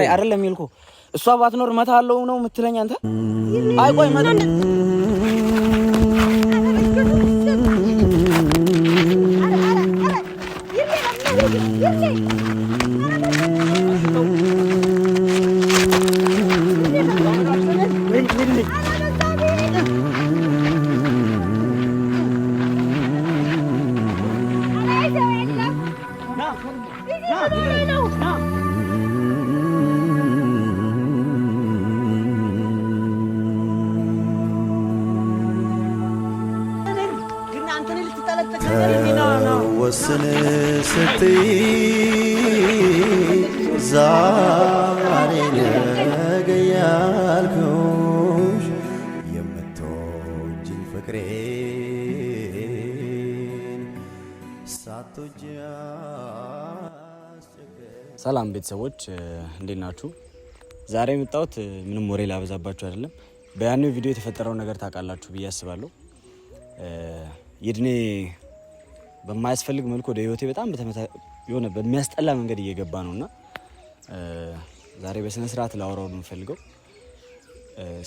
አይደለም ይልኩ እሷ ባትኖር መታለው ነው የምትለኝ አንተ? አይ ቆይ መታ ወስን ስትይ ዛሬ ነገ ያልኩሽ የምትወጂኝ ፍቅሬን ሳትወጂ ሰላም ቤተሰቦች እንዴት ናችሁ? ዛሬ የመጣሁት ምንም ወሬ ላበዛባችሁ አይደለም። በያኔው ቪዲዮ የተፈጠረው ነገር ታውቃላችሁ ብዬ አስባለሁ። ይድኔ በማያስፈልግ መልኩ ወደ ህይወቴ በጣም የሆነ በሚያስጠላ መንገድ እየገባ ነውና ዛሬ በስነ ስርዓት ላወራው ነው የምፈልገው።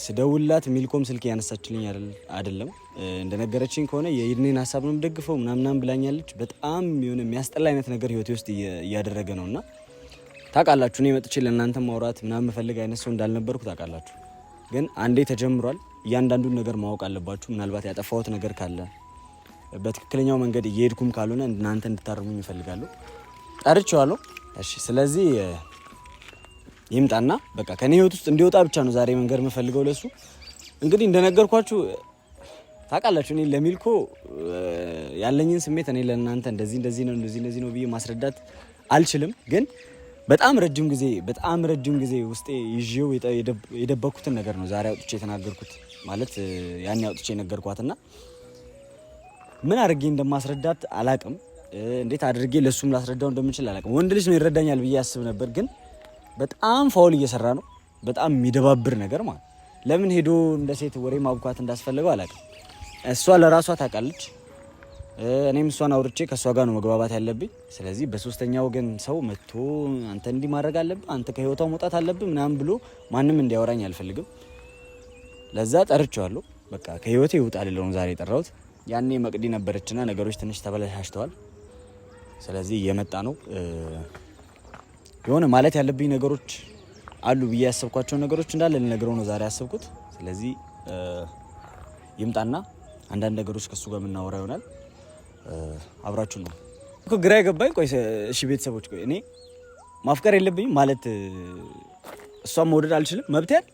ስደውላት ሚልኮም ስልክ ያነሳችልኝ አይደለም። እንደነገረችኝ ከሆነ የይድኔን ሐሳብ ነው የምደግፈው ምናምን ብላኛለች። በጣም የሆነ የሚያስጠላ አይነት ነገር ህይወቴ ውስጥ እያደረገ ነውና ታውቃላችሁ። እኔ መጥቼ ለእናንተ ማውራት ምናምን መፈልግ አይነት ሰው እንዳልነበርኩ ታውቃላችሁ። ግን አንዴ ተጀምሯል። እያንዳንዱን ነገር ማወቅ አለባችሁ። ምናልባት ያጠፋሁት ነገር ካለ በትክክለኛው መንገድ እየሄድኩም ካልሆነ እናንተ እንድታርሙኝ እፈልጋለሁ። ጠርቼዋለሁ። እሺ፣ ስለዚህ ይምጣና በቃ ከኔ ህይወት ውስጥ እንዲወጣ ብቻ ነው ዛሬ መንገር የምፈልገው ለሱ። እንግዲህ እንደነገርኳችሁ ታውቃላችሁ፣ እኔ ለሚልኮ ያለኝን ስሜት እኔ ለእናንተ እንደዚህ ነው ብዬ ማስረዳት አልችልም። ግን በጣም ረጅም ጊዜ ውስጤ ይዤው የደበኩትን ነገር ነው ዛሬ አውጥቼ የተናገርኩት። ማለት ያኔ አውጥቼ ነገርኳትና ምን አድርጌ እንደማስረዳት አላቅም። እንዴት አድርጌ ለሱም ላስረዳው እንደምችል አላቅም። ወንድ ልጅ ነው ይረዳኛል ብዬ አስብ ነበር። ግን በጣም ፋውል እየሰራ ነው። በጣም የሚደባብር ነገር ማለት ለምን ሄዶ እንደ ሴት ወሬ ማብኳት እንዳስፈልገው አላቅም። እሷ ለራሷ ታውቃለች። እኔም እሷን አውርቼ ከሷ ጋር ነው መግባባት ያለብኝ። ስለዚህ በሶስተኛ ወገን ሰው መጥቶ አንተ እንዲህ ማድረግ አለብህ፣ አንተ ከህይወቷ መውጣት አለብህ ምናምን ብሎ ማንም እንዲያወራኝ አልፈልግም። ለዛ ጠርቼዋለሁ። በቃ ከህይወቴ ይውጣ ልለው ነው ዛሬ የጠራሁት። ያኔ መቅዲ ነበረችና ነገሮች ትንሽ ተበላሽተዋል። ስለዚህ እየመጣ ነው። የሆነ ማለት ያለብኝ ነገሮች አሉ ብዬ ያሰብኳቸው ነገሮች እንዳለ ልነግረው ነው ዛሬ ያሰብኩት። ስለዚህ ይምጣና አንዳንድ ነገሮች ከሱ ጋር የምናወራ ይሆናል። አብራችሁ ነው እኮ ግራ የገባኝ። ቆይ እሺ ቤተሰቦች፣ ቆይ እኔ ማፍቀር የለብኝም ማለት እሷን መውደድ አልችልም መብት ያል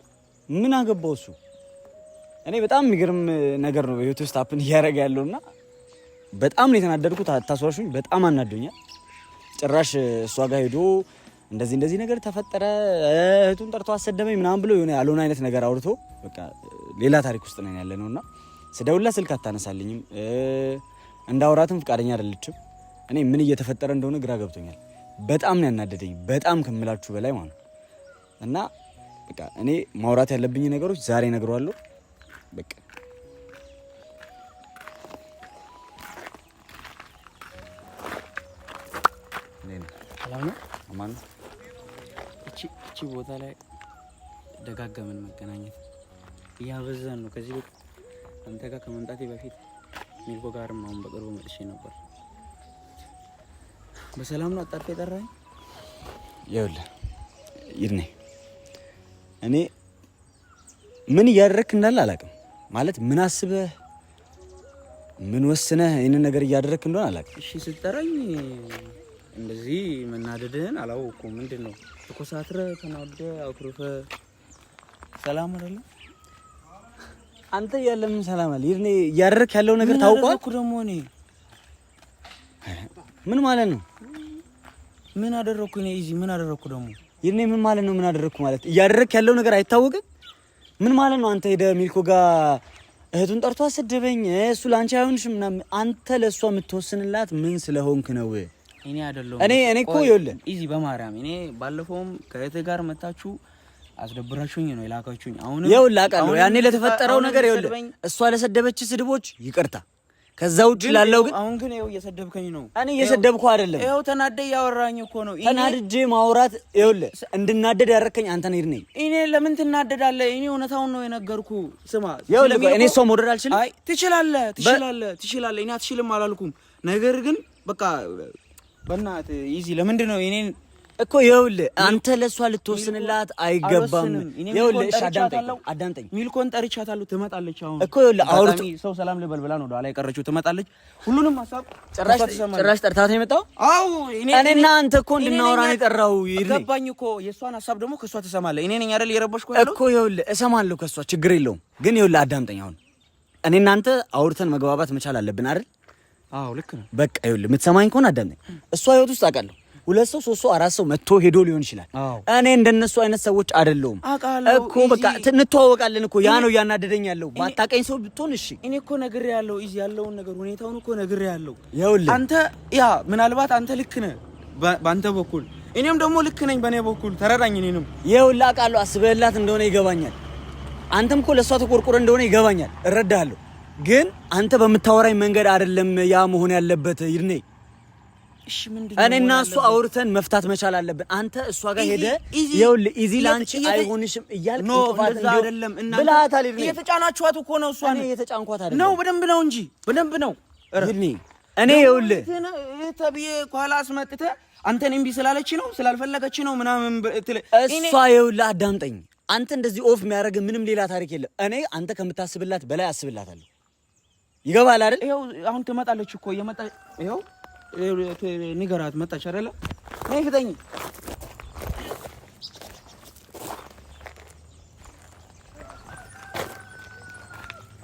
ምን አገባው እሱ? እኔ በጣም የሚገርም ነገር ነው በህይወት ውስጥ አፕን እያደረገ ያለውና በጣም ነው የተናደድኩት። አታስዋሹኝ፣ በጣም አናዶኛል። ጭራሽ እሷ ጋር ሄዶ እንደዚህ ነገር ተፈጠረ፣ እህቱን ጠርቶ አሰደበኝ ምናምን ብሎ የሆነ ያልሆነ አይነት ነገር አውርቶ በቃ ሌላ ታሪክ ውስጥ ነን ያለ ነውና ስደውልላት ስልክ አታነሳልኝም። እንዳወራትም ፍቃደኛ አይደለችም። እኔ ምን እየተፈጠረ እንደሆነ ግራ ገብቶኛል። በጣም ነው ያናደደኝ፣ በጣም ከምላችሁ በላይ ማለት ነው። እና በቃ እኔ ማውራት ያለብኝ ነገሮች ዛሬ እነግረዋለሁ። በቃ አማን እቺ ቦታ ላይ ደጋገመን መገናኘት እያበዛን ነው። ከዚህ በፊት አንተ ጋር ከመምጣቴ በፊት ሚልኮ ጋርም አሁን በቅርቡ መጥቼ ነበር። በሰላም ነው አጣርፈ የጠራኝ? ይኸውልህ ይድኔ፣ እኔ ምን እያደረክ እንዳለ አላውቅም። ማለት ምን አስበህ ምን ወስነህ ይሄንን ነገር እያደረክ እንደሆነ አላውቅም። እሺ ስትጠራኝ እንደዚህ መናደድህን አላወኩም። ምንድነው ተኮሳትረ ተናደ አኩርፈ ሰላም አይደለም አንተ ያለ ምን ሰላም አለ? ይርኔ እያደረክ ያለው ነገር ታውቋል እኮ። ደግሞ እኔ ምን ማለት ነው? ምን አደረኩ እኔ? እዚህ ምን አደረኩ ደግሞ? ይርኔ ምን ማለት ነው? ምን አደረኩ ማለት እያደረክ ያለው ነገር አይታወቅም? ምን ማለት ነው? አንተ ሄደ ሚልኮ ጋር እህቱን ጠርቶ አሰደበኝ፣ እሱ ላንቺ አይሆንሽም ምናምን። አንተ ለሷ የምትወስንላት ምን ስለሆንክ ነው? እኔ አይደለም እኔ እኮ ይኸውልህ እዚህ በማርያም እኔ ባለፈውም ከእህትህ ጋር መታችሁ አስደብራችሁኝ ነው የላካችሁኝ። አሁን ይኸውልህ አውቃለሁ ያኔ ለተፈጠረው ነገር ይኸውልህ እሷ ለሰደበች ስድቦች ይቅርታ፣ ከዛ ውጭ ላለው ግን አሁን ግን ይኸው እየሰደብከኝ ነው። እኔ እየሰደብኩ አይደለም። ይኸው ተናደህ ያወራኝ እኮ ነው። ተናድጄ ማውራት ይኸውልህ እንድናደድ ያደረከኝ አንተ ነህ። እኔ ለምን ትናደዳለህ? እኔ እውነታውን ነው የነገርኩህ። ስማ ይኸውልህ እኔ ሰው መውደድ አልችልም። አይ ትችላለህ። እኔ አትችልም አላልኩም። ነገር ግን በቃ በእናትህ ኢዚ ለምንድን ነው እኔን እኮ ይኸውልህ አንተ ለሷ ልትወስንላት አይገባም። ይኸውልህ እሺ አዳምጠኝ። ሚልኮን ጠርቻታለሁ ትመጣለች። አሁን እኮ ይኸውልህ አውርቶ ሰው ሰላም ልበል ብላ ነው ኋላ የቀረችው። ትመጣለች። ሁሉንም ሐሳብ ጭራሽ ጠርታት የመጣው አው እኔና አንተ እኮ እንድናወራ ነው የጠራው። ገባኝ እኮ የሷን ሐሳብ ደግሞ ከሷ ትሰማለህ። እኔ ነኝ አይደል የረበሽኩ ያለው እኮ ይኸውልህ እሰማለሁ ከሷ ችግር የለውም። ግን ይኸውልህ አዳምጠኝ። አሁን እኔና አንተ አውርተን መግባባት መቻል አለብን አይደል? አዎ ልክ ነው። በቃ ይኸውልህ የምትሰማኝ ከሆነ አዳምጠኝ። እሷ ህይወት ውስጥ አውቃለሁ 2 ሰው 3 ሰው 4 ሰው መጥቶ ሄዶ ሊሆን ይችላል። እኔ እንደነሱ አይነት ሰዎች አይደለሁም እኮ። በቃ እንተዋወቃለን እኮ ያ ነው ያናደደኝ ያለው። ባታቀኝ ሰው ብትሆን እሺ። እኔ እኮ ነግሬሃለሁ። ኢዚ ያለውን ነገር ሁኔታውን እኮ ነግሬሃለሁ። ይኸውልህ አንተ ያ ምናልባት አንተ ልክ ነህ በአንተ በኩል፣ እኔም ደግሞ ልክ ነኝ በእኔ በኩል። ተረዳኝ። እኔንም ይኸውልህ አውቃለሁ አስበህላት እንደሆነ ይገባኛል። አንተም እኮ ለሷ ተቆርቆረ እንደሆነ ይገባኛል፣ እረዳሃለሁ። ግን አንተ በምታወራኝ መንገድ አይደለም ያ መሆን ያለበት ይርኔ። እሺ ምንድነው? እኔና እሱ አውርተን መፍታት መቻል አለብን። አንተ እሷ ጋር ሄደህ ይኸውልህ ኢዚ ላንቺ አይሆንሽም እያልክ ነው። እንደዛ አይደለም እና ብላታል ይርኔ። እየተጫናችኋት እኮ ነው እሷ እኔ እየተጫንኳት አይደለም ነው። በደንብ ነው እንጂ በደንብ ነው ይርኔ። እኔ ይኸውልህ ተብዬ ኋላ አስመጥተህ አንተን እምቢ ስላለች ነው ስላልፈለገች ነው ምናምን እሷ ይኸውልህ አዳምጠኝ። አንተ እንደዚህ ኦፍ የሚያደርግ ምንም ሌላ ታሪክ የለም። እኔ አንተ ከምታስብላት በላይ አስብላታለሁ። ይገባል አይደል? ይኸው አሁን ትመጣለች እኮ እየመጣ ይኸው ንገራት መጣች አይደለ? ነይ ፍጠኝ።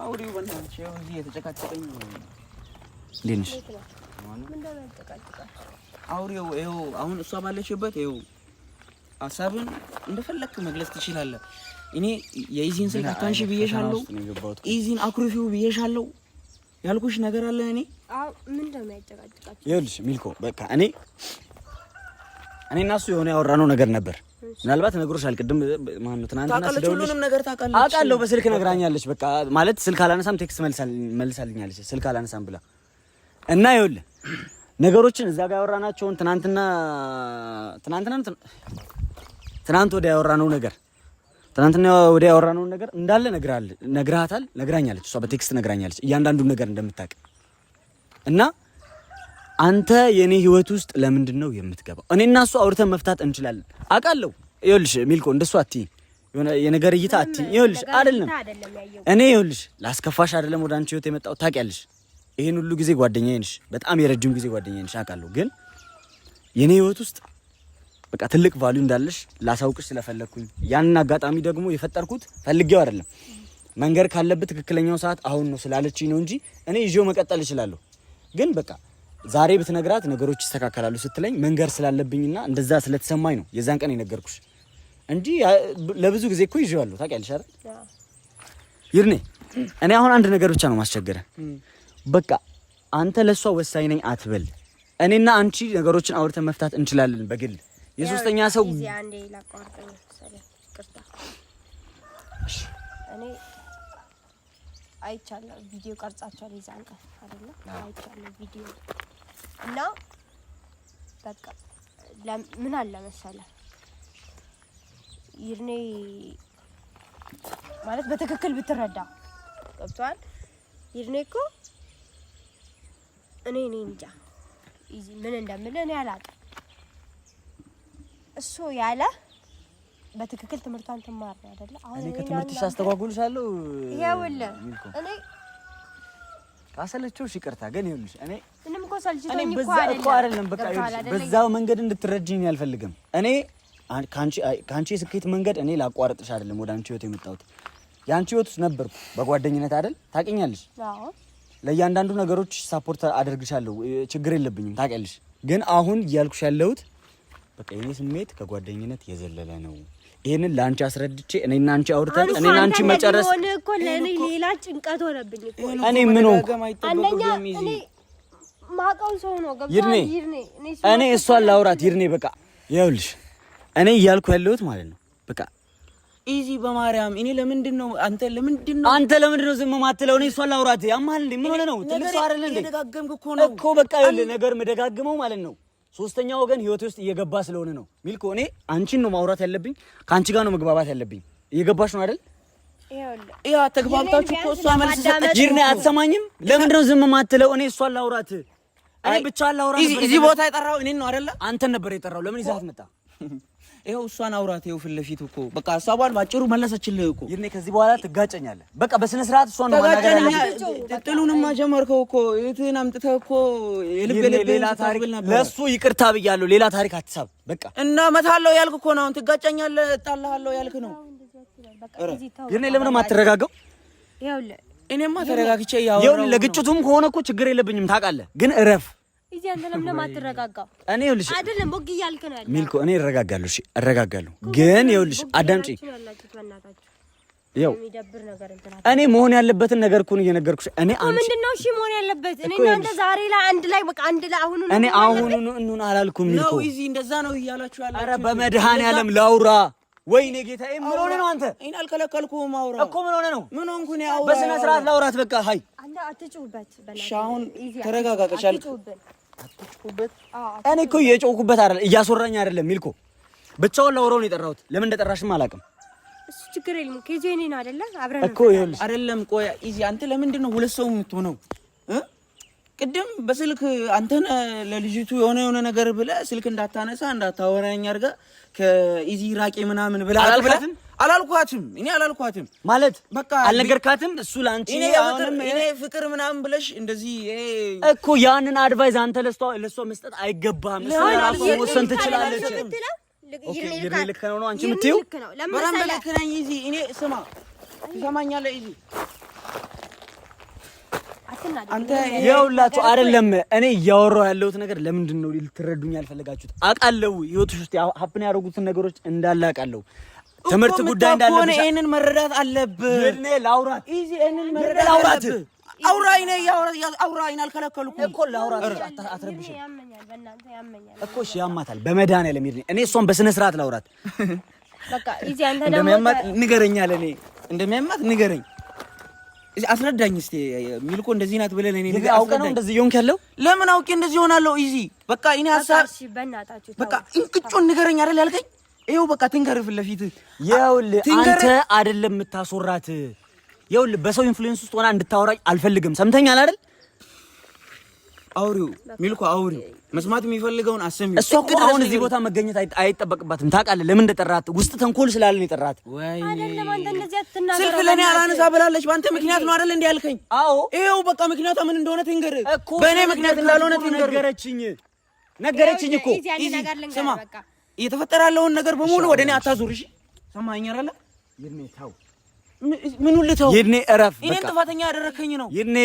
አውሪው በእናትሽ። ይኸው እዚህ የተጨቃጨቀኝ ነው። እንዴት ነሽ? አውሪው። ይኸው አሁን እሷ ባለችበት ይኸው ሀሳብን እንደፈለክ መግለጽ ትችላለህ። እኔ የኢዚን ስልክ አታንሺ ብዬሻለሁ። ኢዚን አኩርፊው ብዬሻለሁ። ያልኩሽ ነገር አለ። እኔ ምን እንደማይጨቃጨቃችሁ ይኸውልሽ ሚልኮ በቃ እኔና እሱ የሆነ ያወራነው ነገር ነበር። ምናልባት ነገሮች አልቅድም ማን ነው ትናንትና ስደውልሽ ሁሉንም ነገር ታውቃለች። አውቃለሁ። በስልክ ነግራኛለች። በቃ ማለት ስልክ አላነሳም ቴክስት መልሳልኛለች ስልክ አላነሳም ብላ እና ይኸውልህ ነገሮችን እዛ ጋር ያወራናቸውን ትናንት ወዲያ ያወራነው ነገር ትናንትና ወዲያ ያወራነውን ነገር እንዳለ ነግራኛለች። እሷ በቴክስት ነግራኛለች እያንዳንዱን ነገር እንደምታውቅ እና አንተ የኔ ህይወት ውስጥ ለምንድን ነው የምትገባው? እኔና እሱ አውርተን መፍታት እንችላለን አውቃለሁ። ይኸውልሽ ሚልኮ እንደሱ አትይ፣ የሆነ የነገር እይታ አትይ። ይኸውልሽ አይደለም እኔ ይኸውልሽ ላስከፋሽ አይደለም ወደ አንቺ ህይወት የመጣው ታውቂያለሽ። ይሄን ሁሉ ጊዜ ጓደኛዬ ነሽ፣ በጣም የረጅም ጊዜ ጓደኛዬ ነሽ አውቃለሁ። ግን የኔ ህይወት ውስጥ በቃ ትልቅ ቫልዩ እንዳለሽ ላሳውቅሽ ስለፈለኩኝ ያንን አጋጣሚ ደግሞ የፈጠርኩት ፈልጌው አይደለም። መንገር ካለበት ትክክለኛው ሰዓት አሁን ነው ስላለችኝ ነው እንጂ እኔ ይዤው መቀጠል እችላለሁ። ግን በቃ ዛሬ ብትነግራት ነገሮች ይስተካከላሉ ስትለኝ መንገር ስላለብኝና እንደዛ ስለተሰማኝ ነው የዛን ቀን የነገርኩሽ እንጂ ለብዙ ጊዜ እኮ ይዤዋለሁ። ታውቂያለሽ አይደል ይርኔ? እኔ አሁን አንድ ነገር ብቻ ነው ማስቸገረ። በቃ አንተ ለሷ ወሳኝ ነኝ አትበል። እኔና አንቺ ነገሮችን አውርተን መፍታት እንችላለን በግል የሶስተኛ ሰው ጊዜ አንዴ ላቋርጠኝ ይቅርታ። እኔ አይቻለሁ ቪዲዮ ቀርጻችኋል የዛን ቀን አይደለ? አይቻለሁ ቪዲዮ እና በቃ ምን አለ መሰለህ ይርኔ ማለት በትክክል ብትረዳ ገብቶሃል? ይርኔ እኮ እኔ እንጃ ኢዚ ምን እንደምልህ እኔ አላውቅም። እሱ ያለ በትክክል ትምህርቷን ትማር ነው አይደለ? አሁን እኔ ከትምህርትሽ አስተጓጉልሻለሁ። ይኸውልህ እኔ ካሰለችው ይቅርታ፣ ግን ይኸውልሽ እኔ ምንም እኮ ሰልችቶኝ እኮ አይደለም። በቃ በዛው መንገድ እንድትረጂኝ አልፈልግም። እኔ ካንቺ የስኬት መንገድ እኔ ላቋርጥሽ አይደለም ወደ አንቺ ህይወት የመጣሁት። ያንቺ ህይወት ውስጥ ነበርኩ በጓደኝነት አይደል? ታውቂኛለሽ። አዎ ለእያንዳንዱ ነገሮች ሳፖርት አደርግሻለሁ፣ ችግር የለብኝም። ታውቂያለሽ። ግን አሁን እያልኩሽ ያለሁት በቃ የኔ ስሜት ከጓደኝነት የዘለለ ነው። ይሄንን ላንቺ አስረድቼ እኔና አንቺ አውርተን እኔና አንቺ መጨረስ ሆነ እኮ ለኔ ሌላ ጭንቀት ሆነብኝ እኮ። እኔ ምን ሆንኩ? አንደኛ እኔ ማውቀው ሰው ነው ይርኔ እኔ እሷን ላውራት ይርኔ በቃ ይኸውልሽ እኔ እያልኩ ያለሁት ማለት ነው በቃ ኢዚ በማርያም እኔ ለምንድን ነው አንተ ለምንድን ነው ዝም ማትለው? እኔ እሷን ላውራት ያማል እንዴ? ምን ሆነ ነው? ትልቅ ሰው አይደል እንዴ? ደጋገምክ እኮ ነው እኮ በቃ ይኸውልህ ነገር መደጋግመው ማለት ነው። ሶስተኛ ወገን ህይወቴ ውስጥ እየገባ ስለሆነ ነው ሚልኮ። እኔ አንቺን ነው ማውራት ያለብኝ፣ ካንቺ ጋር ነው መግባባት ያለብኝ። እየገባሽ ነው አይደል? ያ ተግባብታችሁ እኮ እሷ መልስ ሰጠች። ይርኔ አትሰማኝም? ለምንድን ነው ዝም ማትለው? እኔ እሷን ላውራት፣ እኔ ብቻ ላውራት። እዚህ ቦታ የጠራው እኔን ነው አይደለ? አንተን ነበር የጠራው። ለምን ይዛት መጣ? ይኸው እሷን አውራት። ይኸው ፊት ለፊት እኮ በቃ ሀሳቧን ባጭሩ መለሰችልህ እኮ። ይርኔ ከዚህ በኋላ ትጋጨኛለህ። በቃ በስነ ስርዓት እሷን ነው ማናገር ያለብህ። ጥሉንማ ጀመርከው እኮ እህትህን አምጥተህ እኮ የልብ ሌላ ታሪክ ለእሱ ይቅርታ ብያለሁ። ሌላ ታሪክ አትሳብ። በቃ እና እመታለሁ ያልክ እኮ ነው። ትጋጨኛለህ፣ እጣልሃለሁ ያልክ ነው። ይርኔ ለምን ነው የማትረጋጋው? እኔማ ተረጋግቼ እያወራሁ ይኸውልህ ለግጭቱም ከሆነ እኮ ችግር የለብኝም ታውቃለህ። ግን እረፍ። እዚህ አንተ ለምን ለማትረጋጋው? እኔ ይኸውልሽ አይደለም ቦግ እያልክ ነው ያለው ሚልኮ። እኔ እረጋጋለሁ። እሺ እረጋጋለሁ። ግን ይኸውልሽ አዳምጪ። የሚደብር ነገር እንትና እኔ መሆን ያለበትን ነገር እኮ ነው እየነገርኩሽ። እኔ አንቺ ምንድነው እሺ መሆን ያለበት? እኔ እናንተ ዛሬ ላይ አንድ ላይ በቃ አንድ ላይ አሁን እኔ አሁን እንሁን አላልኩም ሚልኮ። ነው እዚህ እንደዛ ነው እያላችሁ ያላችሁ። ኧረ በመድኃኒዓለም ላውራ። ወይኔ ጌታዬ ምን ሆነ ነው አንተ? እኔ አልከለከልኩም። አውራ እኮ ምን ሆነ ነው? ምን ሆንኩ ነው? አውራ በስነ ስርዓት ላውራት። በቃ ሃይ አንተ አትጩህበት። ሻውን ተረጋጋ። ከቻልክ አትጩህበት። እኔ እኮ እየጮኩበት አይደል፣ እያስወራኝ አይደለም ሚልኮ። ብቻውን ላውራው ነው የጠራሁት። ለምን እንደጠራሽም አላውቅም። እሱ ችግር የለም። ከዚህ እኔ ነው አይደለ? አብረን እኮ ይኸውልሽ አይደለም። ቆይ ኢዚ አንተ ለምንድን ነው ሁለት ሰው የምትሆነው? ቅድም በስልክ አንተን ለልጅቱ የሆነ ነገር ብለህ ስልክ እንዳታነሳ እንዳታወራኝ አድርገህ ከኢዚ ራቄ ምናምን ብለህ አላልኳትም። እኔ አላልኳትም ማለት በቃ አልነገርካትም። እሱ ላንቺ እኔ ፍቅር ምናምን ብለሽ እንደዚህ እኮ ያንን አድቫይስ አንተ ለሷ መስጠት አይገባም። እሱ ራሱ ወሰን ትችላለች። ኦኬ ይርኔ ልክ ነው አንቺ የምትይው በራም ልክ ነኝ። ኢዚ እኔ ስማ ትሰማኛለህ? ኢዚ አንተ ይኸውላችሁ አይደለም እኔ እያወራሁ ያለሁት ነገር ለምንድን ነው ልትረዱኝ ያልፈለጋችሁት? አውቃለሁ ህይወትሽ ውስጥ ሀፕን ያደረጉትን ነገሮች እንዳለ አውቃለሁ። ትምህርት ጉዳይ እንዳለ ነው። ይሄንን መረዳት አለብህ። ይርኔ ላውራት ኢዚ ይሄንን መረዳት ላውራት አውራኝ ነው አውራኝ አልከለከልኩም እኮ ላውራት። አትረብሽ እኮ እሺ ያማታል። በመድኃኒዓለም ይርኔ እኔ እሷን በስነ ስርዓት ላውራት። በቃ ኢዚ አንተ ደግሞ ንገረኝ አለ። እኔ እንደሚያማት ንገረኝ፣ አስረዳኝ እስቲ። ሚልኮ እንደዚህ ናት ብለህ እኔ ንገረኝ። አውቀህ ነው እንደዚህ እየሆንክ ያለው? ለምን አውቄ እንደዚህ ሆናለሁ? ኢዚ በቃ እኔ ሀሳብ በቃ እንቅጮን ንገረኝ አይደል ያልከኝ? ይኸው በቃ ትንገር ፊት ለፊት። ይኸውልህ አንተ አይደለም የምታስወራት። ይኸውልህ በሰው ኢንፍሉዌንስ ውስጥ ሆና እንድታወራኝ አልፈልግም። ሰምተኛል አይደል? አውሪው ሚልኮ አውሪው። መስማት የሚፈልገውን አሰሚው። እሷ እኮ አሁን እዚህ ቦታ መገኘት አይጠበቅባትም። ታውቃለህ ለምን እንደጠራት? ውስጥ ተንኮል ስላለ ነው የጠራት። አይደለም አንተ እንደዚህ አትናገር። ስልክ ለኔ አላነሳ ብላለች። በአንተ ምክንያት ነው አይደል እንዴ ያልከኝ? አዎ ይኸው በቃ ምክንያቷ ምን እንደሆነ ትንገር። በእኔ ምክንያት እንዳልሆነ ትንገር። ነገረችኝ እኮ። ስማ እየተፈጠረ ያለውን ነገር በሙሉ ወደ እኔ አታዙር። እሺ ሰማኸኝ አይደል? ይርኔ ተው። ምን ልተው? ይርኔ እረፍ። በቃ እኔን ጥፋተኛ ያደረከኝ ነው። ይርኔ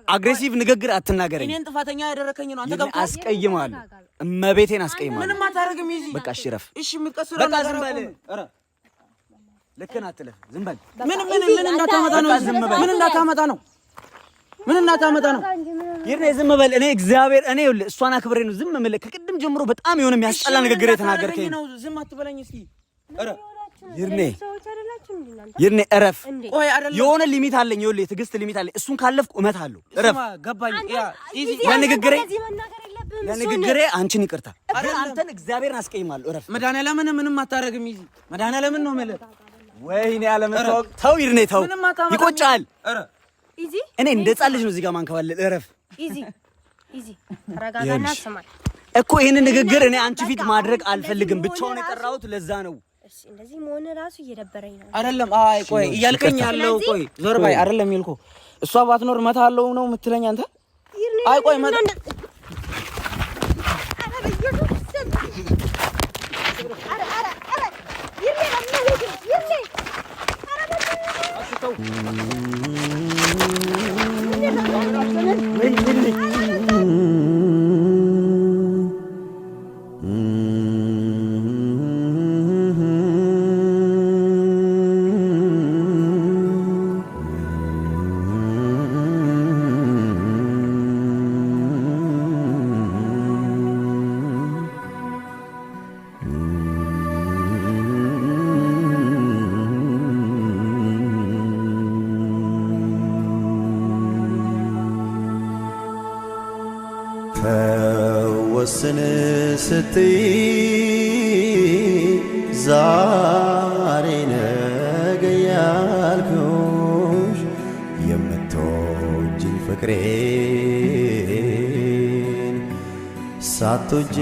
አግሬሲቭ ንግግር አትናገረኝ። እኔን ጥፋተኛ ያደረከኝ ነው። አንተ ገብቶ አስቀይማለሁ። እመቤቴን አስቀይማለሁ። ምንም አታረግም። ይዚ በቃ እሺ እረፍ። እሺ የምትቀስረው ነገር ዝም በል። ኧረ ልክ ነህ አትለፍ። ዝም በል። ምን እንዳታመጣ ነው? ምን እንዳታመጣ ነው? ምን እንዳታመጣ ነው? ይርኔ ዝም በል። እኔ እግዚአብሔር እኔ ይኸውልህ እሷን አክብሬ ነው ዝም የምልህ። ከቅድም ጀምሮ በጣም የሆነ የሚያስጠላ ንግግር የተናገርከኝ ነው። ዝም አትበለኝ እስኪ። ኧረ ይርኔ እረፍ። የሆነ ሊሚት አለኝ። ይኸውልህ ትዕግስት ሊሚት አለኝ። እሱን ካለፍኩ እመታለሁ። እረፍ። ገባኝ። ለንግግሬ አንቺን ይቅርታ። አንተን እግዚአብሔርን አስቀይማለሁ። እረፍ። መድኃኒዓለምን ምንም አታረግም። ይዚ መድኃኒዓለምን ነው የምልህ። ወይኔ ያለመታወቅ ተው ይርኔ ተው። ይቆጫል። እኔ እንደ ሕፃን ልጅ ነው እዚህ ጋር ማንከባለል። እረፍ። ተረጋጋና ስማኝ እኮ ይሄንን ንግግር እኔ አንቺ ፊት ማድረግ አልፈልግም። ብቻውን የጠራሁት ለዛ ነው። እሺ እንደዚህ መሆን ራሱ እየደበረኝ ነው። አይደለም አይ ቆይ እያልከኝ ያለው ቆይ ዞር ባይ አይደለም ይልኩ እሷ ባትኖር መታለው ነው የምትለኝ አንተ? አይ ቆይ መታ ወስን ስትይ ዛሬ ነገ ያልኩሽ የምትወጂኝ ፍቅሬን ሳትወጂ